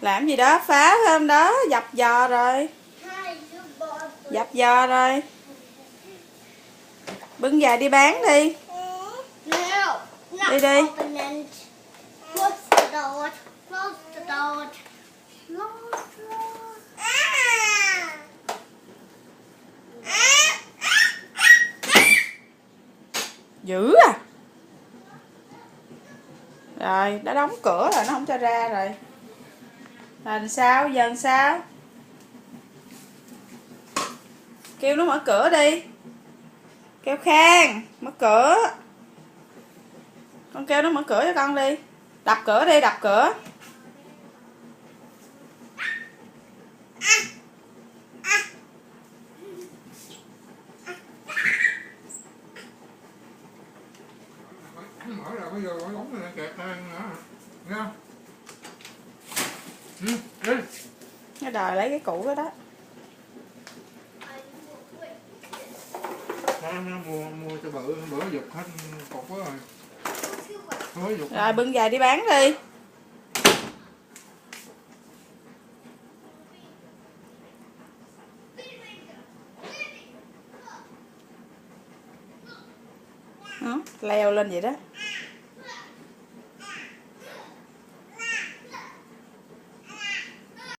Làm gì đó phá hôm đó, dập giò rồi. Dập giò rồi. Bưng về đi bán đi. Đi đi. Dữ à. Rồi, đã đóng cửa rồi, nó không cho ra rồi. Là sao? Giờ làm sao? Kêu nó mở cửa đi. Kêu Khang, mở cửa. Con kêu nó mở cửa cho con đi. Đập cửa đi, đập cửa. Mở ra bây giờ nó bóng này kẹt ra nữa. Nghe không? Đi. Nó đòi lấy cái cũ đó đó. Mua cho bữa dục hết cục quá rồi. Rồi bưng về đi bán đi. Leo lên vậy đó.